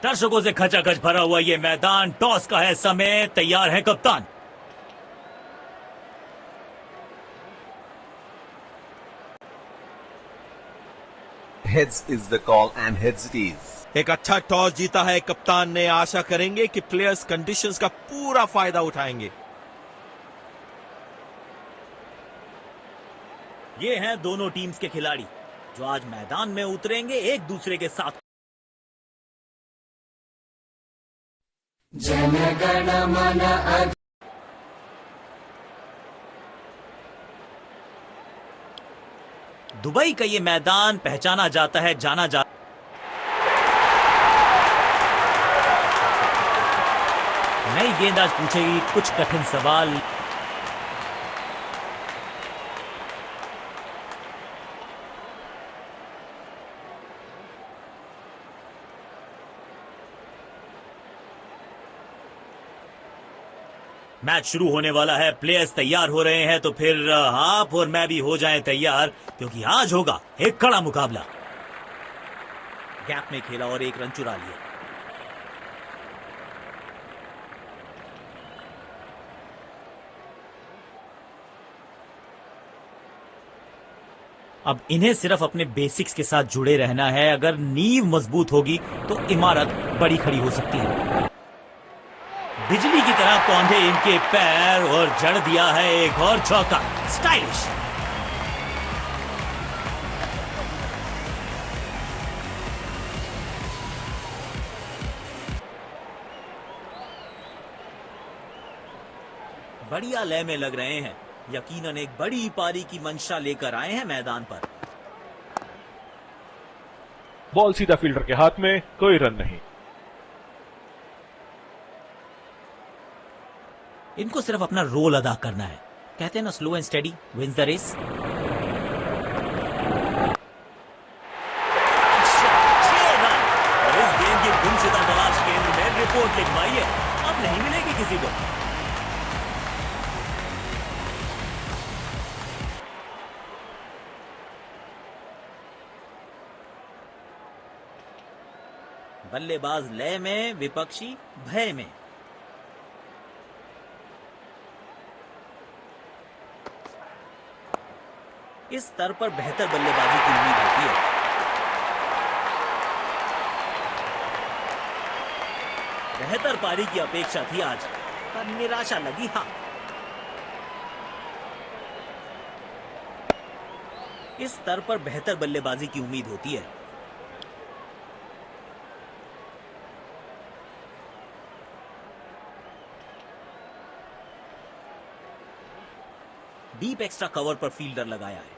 दर्शकों से खचाखच भरा हुआ ये मैदान, टॉस का है समय, तैयार है कप्तान। Heads is the call and heads it is. एक अच्छा टॉस जीता है कप्तान ने। आशा करेंगे कि प्लेयर्स कंडीशंस का पूरा फायदा उठाएंगे। ये हैं दोनों टीम्स के खिलाड़ी जो आज मैदान में उतरेंगे एक दूसरे के साथ। जनगण मन दुबई का ये मैदान पहचाना जाता है, जाना जाता। नई गेंदबाज पूछेगी कुछ कठिन सवाल। मैच शुरू होने वाला है, प्लेयर्स तैयार हो रहे हैं, तो फिर आप और मैं भी हो जाएं तैयार, क्योंकि आज होगा एक कड़ा मुकाबला। गैप में खेला और एक रन चुरा लिया। अब इन्हें सिर्फ अपने बेसिक्स के साथ जुड़े रहना है। अगर नींव मजबूत होगी तो इमारत बड़ी खड़ी हो सकती है। बिजली की तरह कौंधे इनके पैर और जड़ दिया है एक और चौका। स्टाइलिश। बढ़िया लय में लग रहे हैं। यकीनन एक बड़ी पारी की मंशा लेकर आए हैं मैदान पर। बॉल सीधा फील्डर के हाथ में, कोई रन नहीं। इनको सिर्फ अपना रोल अदा करना है। कहते हैं ना, slow and steady wins the race. इस गेंद की गुमशुदा तलाश केंद्र में रिपोर्ट लिखवाई है, अब नहीं मिलेगी किसी को। बल्लेबाज लय में, विपक्षी भय में। इस स्तर पर बेहतर बल्लेबाजी की उम्मीद होती है। बेहतर पारी की अपेक्षा थी आज, पर निराशा लगी हाथ। इस स्तर पर बेहतर बल्लेबाजी की उम्मीद होती है। डीप एक्स्ट्रा कवर पर फील्डर लगाया है।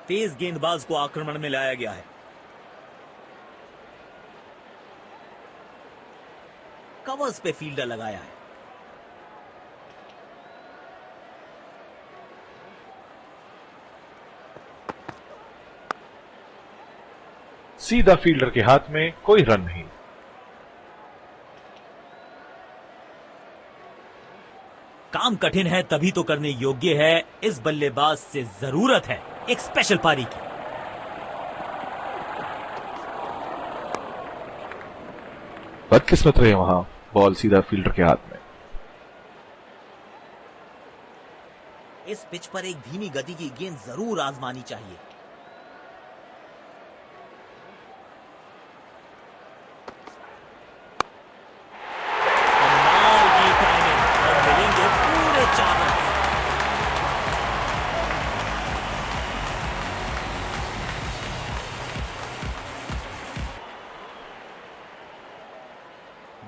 तेज गेंदबाज को आक्रमण में लाया गया है। कवर्स पे फील्डर लगाया है। सीधा फील्डर के हाथ में, कोई रन नहीं। काम कठिन है तभी तो करने योग्य है। इस बल्लेबाज से जरूरत है एक स्पेशल पारी की। बदकिस्मत रहे वहां, बॉल सीधा फील्डर के हाथ में। इस पिच पर एक धीमी गति की गेंद जरूर आजमानी चाहिए। कमाल की टाइमिंग, और मिलेंगे पूरे 4 रन।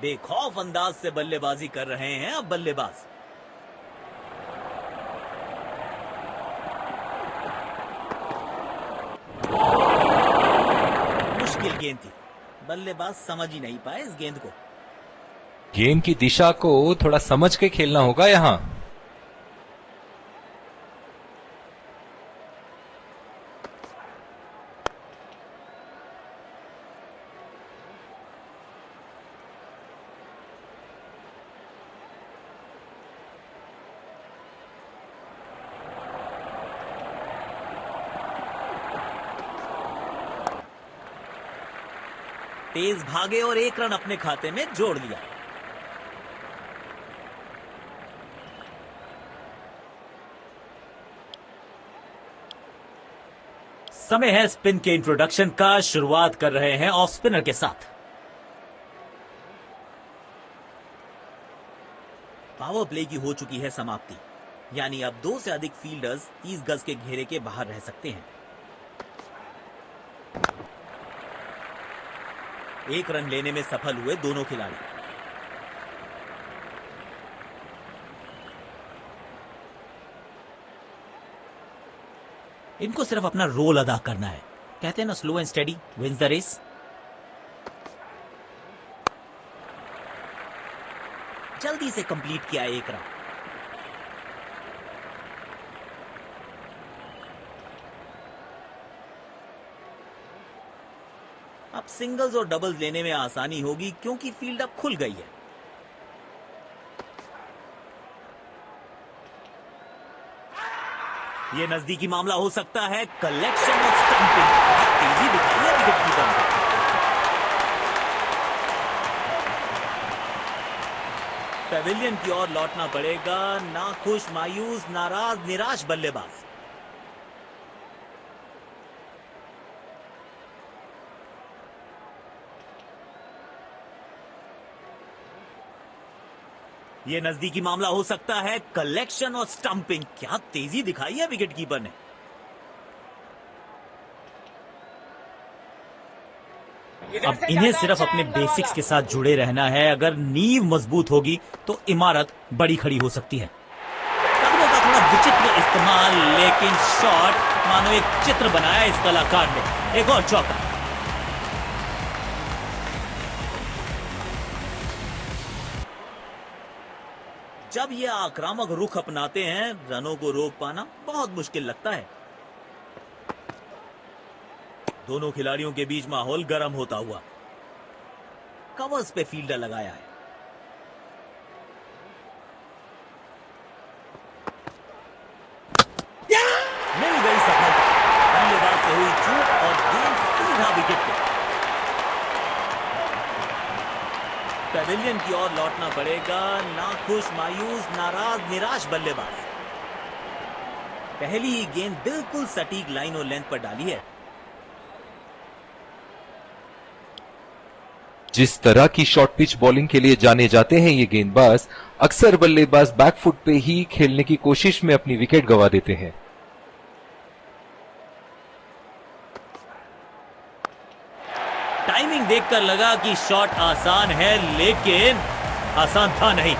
बेखौफ अंदाज से बल्लेबाजी कर रहे हैं अब बल्लेबाज। मुश्किल गेंद थी, बल्लेबाज समझ ही नहीं पाए इस गेंद को। गेंद की दिशा को थोड़ा समझ के खेलना होगा यहां। तेज भागे और 1 रन अपने खाते में जोड़ लिया। समय है स्पिन के इंट्रोडक्शन का। शुरुआत कर रहे हैं ऑफ स्पिनर के साथ। पावर प्ले की हो चुकी है समाप्ति, यानी अब 2 से अधिक फील्डर्स 30 गज के घेरे के बाहर रह सकते हैं। 1 रन लेने में सफल हुए दोनों खिलाड़ी। इनको सिर्फ अपना रोल अदा करना है। कहते हैं ना, slow and steady wins the race. जल्दी से कंप्लीट किया 1 रन। अब सिंगल्स और डबल्स लेने में आसानी होगी क्योंकि फील्ड अब खुल गई है। यह नजदीकी मामला हो सकता है। कलेक्शन और स्टंपिंग, तेजी दिखाई है विकेट कीपर ने। पेविलियन की ओर लौटना पड़ेगा। नाखुश, मायूस, नाराज, निराश बल्लेबाज। ये नजदीकी मामला हो सकता है। कलेक्शन और स्टंपिंग, क्या तेजी दिखाई है विकेट कीपर ने। अब इन्हें सिर्फ अपने बेसिक्स के साथ जुड़े रहना है। अगर नींव मजबूत होगी तो इमारत बड़ी खड़ी हो सकती है। कदमों का थोड़ा विचित्र इस्तेमाल, लेकिन शॉट मानो एक चित्र बनाया इस कलाकार ने। एक और चौका। जब ये आक्रामक रुख अपनाते हैं, रनों को रोक पाना बहुत मुश्किल लगता है। दोनों खिलाड़ियों के बीच माहौल गर्म होता हुआ। कवर्स पे फील्डर लगाया है। मिल गई सफलता। बल्लेबाज से हुई चूक और गेंद सीधा विकेट पे। पेविलियन की ओर लौटना पड़ेगा। नाखुश, मायूस, नाराज, निराश बल्लेबाज। पहली ही गेंद बिल्कुल सटीक लाइन और लेंथ पर डाली है। जिस तरह की शॉर्ट पिच बॉलिंग के लिए जाने जाते हैं ये गेंदबाज, अक्सर बल्लेबाज बैकफुट पे ही खेलने की कोशिश में अपनी विकेट गंवा देते हैं। टाइमिंग देखकर लगा कि शॉट आसान है, लेकिन आसान था नहीं।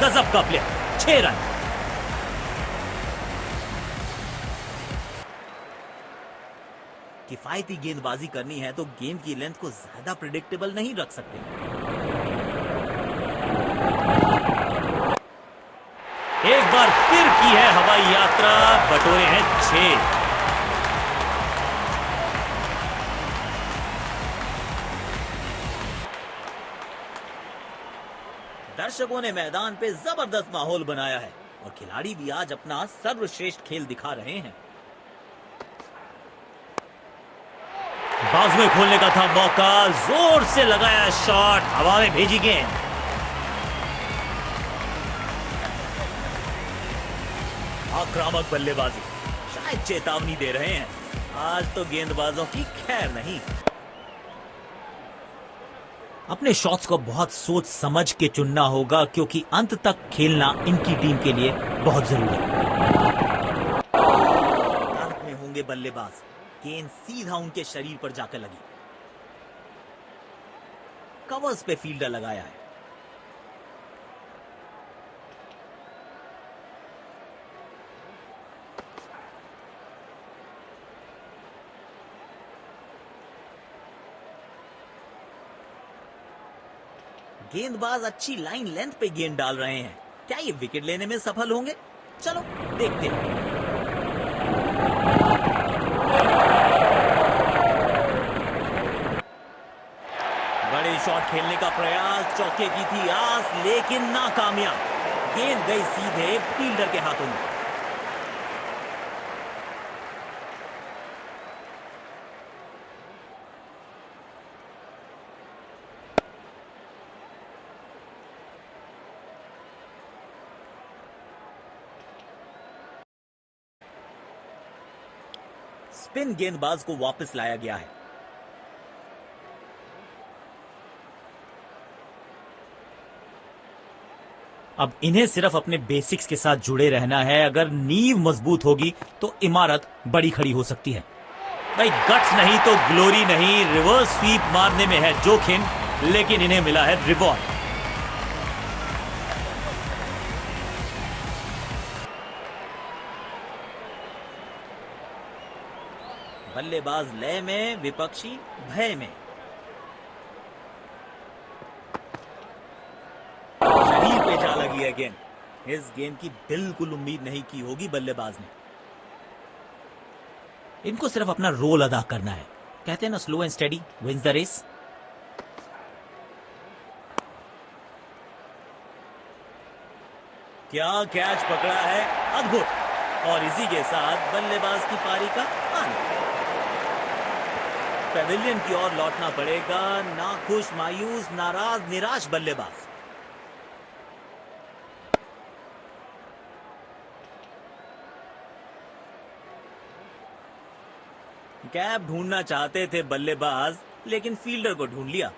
गजब का प्ले। 6 रन। किफायती गेंदबाजी करनी है तो गेंद की लेंथ को ज्यादा प्रिडिक्टेबल नहीं रख सकते। एक बार फिर की है हवाई यात्रा। बटोरे हैं 6। दर्शकों ने मैदान पे जबरदस्त माहौल बनाया है और खिलाड़ी भी आज अपना सर्वश्रेष्ठ खेल दिखा रहे हैं। बाजुएं खोलने का था मौका। जोर से लगाया शॉट, हवा में भेजी गेंद। आक्रामक बल्लेबाजी, शायद चेतावनी दे रहे हैं। आज तो गेंदबाजों की खैर नहीं। अपने शॉट्स को बहुत सोच समझ के चुनना होगा क्योंकि अंत तक खेलना इनकी टीम के लिए बहुत जरूरी है। भारत में होंगे बल्लेबाज। गेंद सीधा उनके शरीर पर जाकर लगी। कवर्स पे फील्डर लगाया है। गेंदबाज अच्छी लाइन लेंथ पे गेंद डाल रहे हैं। क्या ये विकेट लेने में सफल होंगे? चलो देखते हैं। बड़े शॉट खेलने का प्रयास, चौके की थी आस, लेकिन नाकामयाब। गेंद गई सीधे फील्डर के हाथों में। स्पिन गेंदबाज को वापस लाया गया है। अब इन्हें सिर्फ अपने बेसिक्स के साथ जुड़े रहना है। अगर नींव मजबूत होगी तो इमारत बड़ी खड़ी हो सकती है। भाई गट्स नहीं तो ग्लोरी नहीं, रिवर्स स्वीप मारने में है जोखिम, लेकिन इन्हें मिला है रिवॉर्ड। बल्लेबाज लय में, विपक्षी भय में। शरीर पे जा लगी है गेंद। इस गेंद की बिल्कुल उम्मीद नहीं की होगी बल्लेबाज ने। इनको सिर्फ अपना रोल अदा करना है। कहते हैं ना, slow and steady wins the race. क्या कैच पकड़ा है, अद्भुत। और इसी के साथ बल्लेबाज की पारी का अंत। पेविलियन की ओर लौटना पड़ेगा नाखुश, मायूस, नाराज, निराश बल्लेबाज। गैप ढूंढना चाहते थे बल्लेबाज, लेकिन फील्डर को ढूंढ लिया।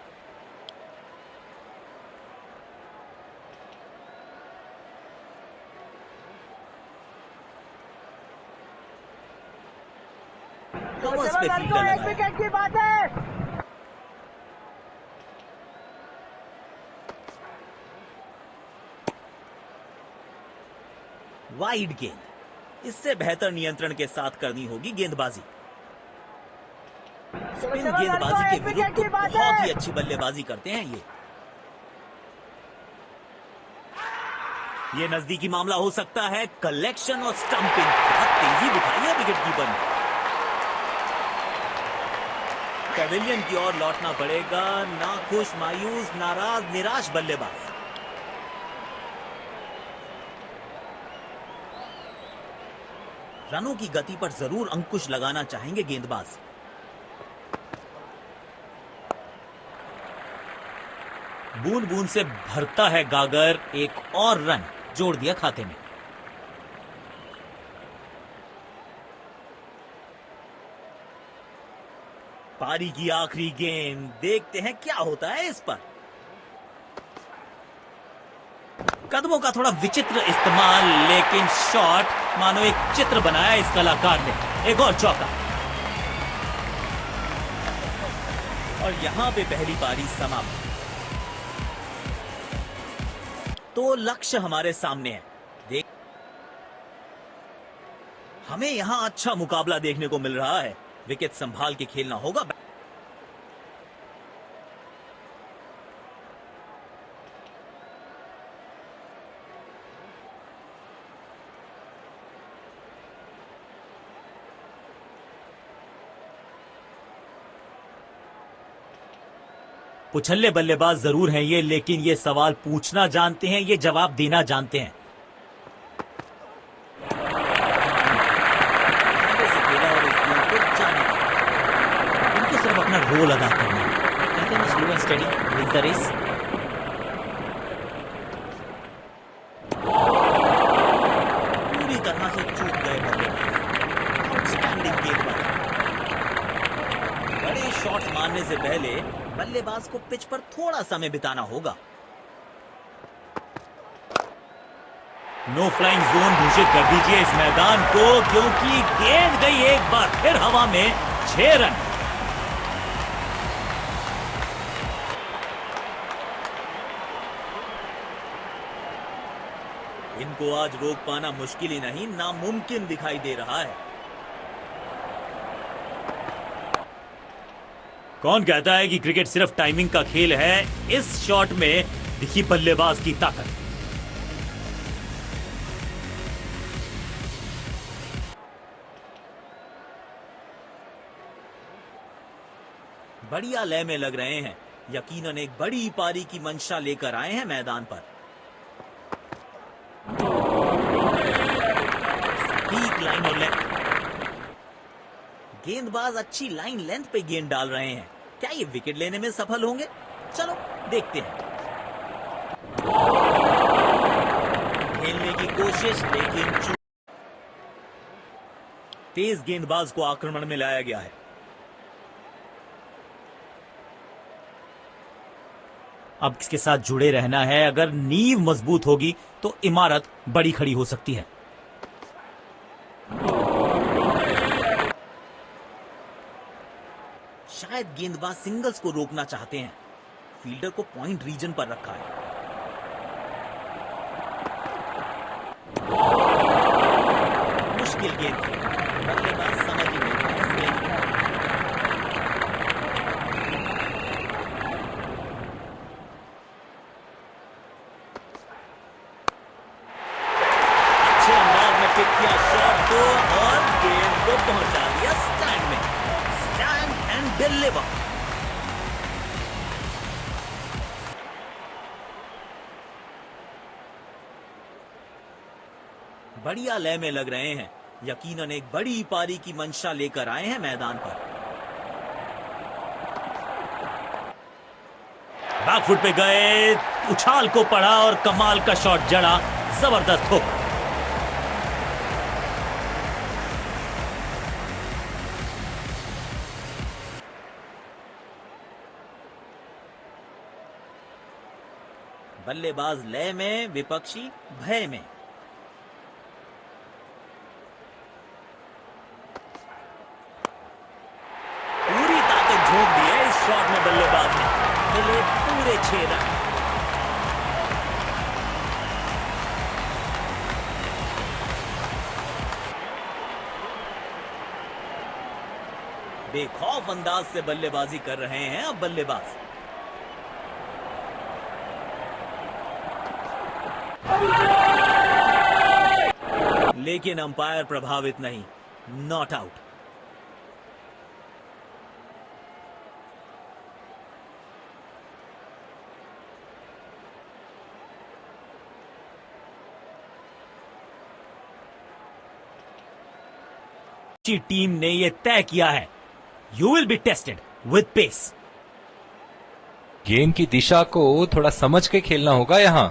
कवर्स पे फील्डर लगाया। विकेट की बात है। वाइड गेंद। इससे बेहतर नियंत्रण के साथ करनी होगी गेंदबाजी। स्पिन गेंदबाजी के विरुद्ध तो बहुत ही अच्छी बल्लेबाजी करते हैं ये नजदीकी मामला हो सकता है। कलेक्शन और स्टंपिंग, बहुत तेजी दिखाई है विकेटकीपर ने। पेविलियन की ओर लौटना पड़ेगा नाखुश, मायूस, नाराज, निराश बल्लेबाज। रनों की गति पर जरूर अंकुश लगाना चाहेंगे गेंदबाज। बूंद बूंद से भरता है गागर। एक और रन जोड़ दिया खाते में। पारी की आखिरी गेंद, देखते हैं क्या होता है इस पर। कदमों का थोड़ा विचित्र इस्तेमाल, लेकिन शॉट मानो एक चित्र बनाया इस कलाकार ने। एक और चौका। और यहां पे पहली पारी समाप्त। तो लक्ष्य हमारे सामने है। देख, हमें यहां अच्छा मुकाबला देखने को मिल रहा है। विकेट संभाल के खेलना होगा। उछल्ले बल्लेबाज जरूर हैं ये, लेकिन ये सवाल पूछना जानते हैं, ये जवाब देना जानते हैं। इनको सिर्फ अपना रोल अदा करना है। कहते हैं slow and steady wins the race. पूरी तरह से चूक गए बल्लेबाज। आउटस्टैंडिंग गेंदबाज। बड़े शॉट्स मारने से पहले बल्लेबाज को पिच पर थोड़ा समय बिताना होगा। नो फ्लाइंग जोन घोषित कर दीजिए इस मैदान को, क्योंकि गेंद गई एक बार फिर हवा में। 6 रन। इनको आज रोक पाना मुश्किल ही नहीं, नामुमकिन दिखाई दे रहा है। कौन कहता है कि क्रिकेट सिर्फ टाइमिंग का खेल है? इस शॉट में दिखी बल्लेबाज की ताकत। बढ़िया लय में लग रहे हैं। यकीनन एक बड़ी पारी की मंशा लेकर आए हैं मैदान पर। सटीक लाइन और लेंथ। गेंदबाज अच्छी लाइन लेंथ पे गेंद डाल रहे हैं। क्या ये विकेट लेने में सफल होंगे? चलो देखते हैं। खेलने की कोशिश, लेकिन तेज गेंदबाज को आक्रमण में लाया गया है। अब इसके साथ जुड़े रहना है। अगर नींव मजबूत होगी तो इमारत बड़ी खड़ी हो सकती है। शायद गेंदबाज सिंगल्स को रोकना चाहते हैं। फील्डर को पॉइंट रीजन पर रखा है। मुश्किल गेंद थी। बल्लेबाज समझ ही नहीं पाया इस गेंद को। अच्छे अंदाज में पिक किया शॉट को और गेंद को पहुंचा दिया स्टैंड में। Stand and deliver. बढ़िया लय में लग रहे हैं। यकीनन एक बड़ी पारी की मंशा लेकर आए हैं मैदान पर। बैकफुट पे गए, उछाल को पड़ा और कमाल का शॉट जड़ा। जबरदस्त हुक। बल्लेबाज लय में, विपक्षी भय में। पूरी ताकत झोंक दी है इस शॉट में बल्लेबाज ने। मिले पूरे 6 रन। बेखौफ अंदाज से बल्लेबाजी कर रहे हैं अब बल्लेबाज। लेकिन अंपायर प्रभावित नहीं। Not out. टीम ने यह तय किया है, you will be tested with pace. गेंद की दिशा को थोड़ा समझ के खेलना होगा यहां।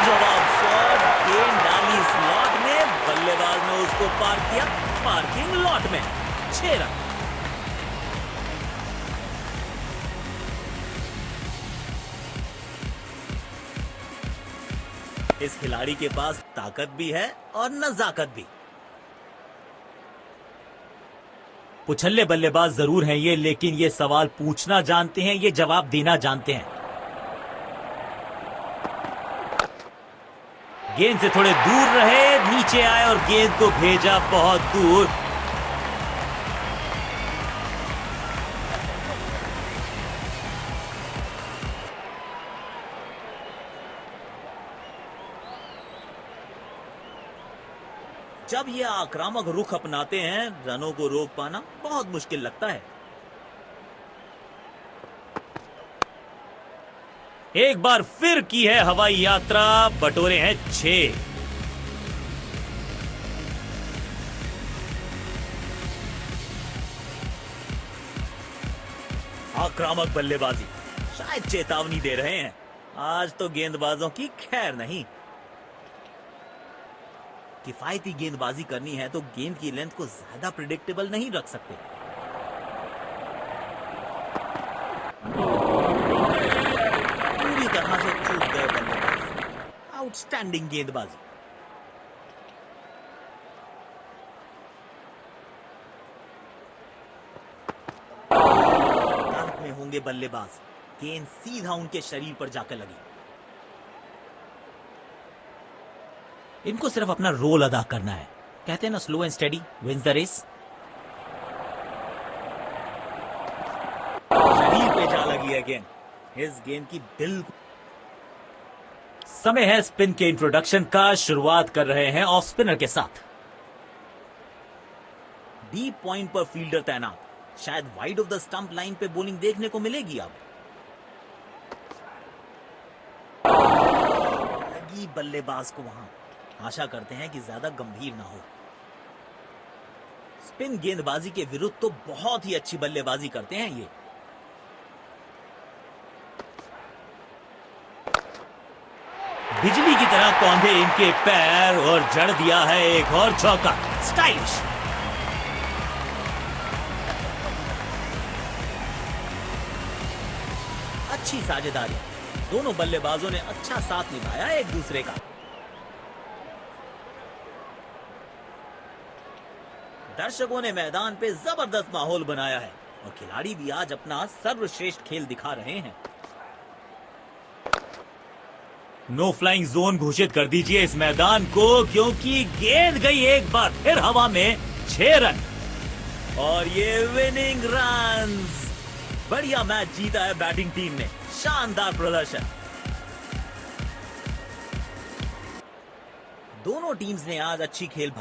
जवाब शॉट। गेंद डाली स्लॉट में। बल्लेबाज ने उसको पार किया पार्किंग लॉट में। 6 रन। इस खिलाड़ी के पास ताकत भी है और नजाकत भी। पुछल्ले बल्लेबाज जरूर हैं ये, लेकिन ये सवाल पूछना जानते हैं, ये जवाब देना जानते हैं। गेंद से थोड़े दूर रहे, नीचे आए और गेंद को भेजा बहुत दूर। जब ये आक्रामक रुख अपनाते हैं, रनों को रोक पाना बहुत मुश्किल लगता है। एक बार फिर की है हवाई यात्रा। बटोरे हैं 6। आक्रामक बल्लेबाजी। शायद चेतावनी दे रहे हैं, आज तो गेंदबाजों की खैर नहीं। किफायती गेंदबाजी करनी है तो गेंद की लेंथ को ज्यादा प्रिडिक्टेबल नहीं रख सकते। पूरी तरह से चूक गए बल्लेबाज। आउटस्टैंडिंग गेंदबाजी। ताक में होंगे बल्लेबाज। गेंद सीधा उनके शरीर पर जाकर लगी। इनको सिर्फ अपना रोल अदा करना है। कहते हैं ना, slow and steady wins the race. शरीर पे जा लगी है गेंद। इस गेंद की बिल्कुल। समय है स्पिन के इंट्रोडक्शन का। शुरुआत कर रहे हैं ऑफ स्पिनर के साथ। डीप पॉइंट पर फील्डर तैनात। शायद wide of the stump line पे बॉलिंग देखने को मिलेगी। अब लगी बल्लेबाज को वहां। आशा करते हैं कि ज्यादा गंभीर ना हो। स्पिन गेंदबाजी के विरुद्ध तो बहुत ही अच्छी बल्लेबाजी करते हैं ये। बिजली की तरह कौंधे इनके पैर और जड़ दिया है एक और चौका। स्टाइलिश। अच्छी साझेदारी, दोनों बल्लेबाजों ने अच्छा साथ निभाया एक दूसरे का। दर्शकों ने मैदान पे जबरदस्त माहौल बनाया है और खिलाड़ी भी आज अपना सर्वश्रेष्ठ खेल दिखा रहे हैं। नो फ्लाइंग जोन घोषित कर दीजिए इस मैदान को, क्योंकि गेंद गई एक बार फिर हवा में 6 रन और ये विनिंग रन्स। बढ़िया मैच जीता है बैटिंग टीम ने, शानदार प्रदर्शन। दोनों टीम्स ने आज अच्छी खेल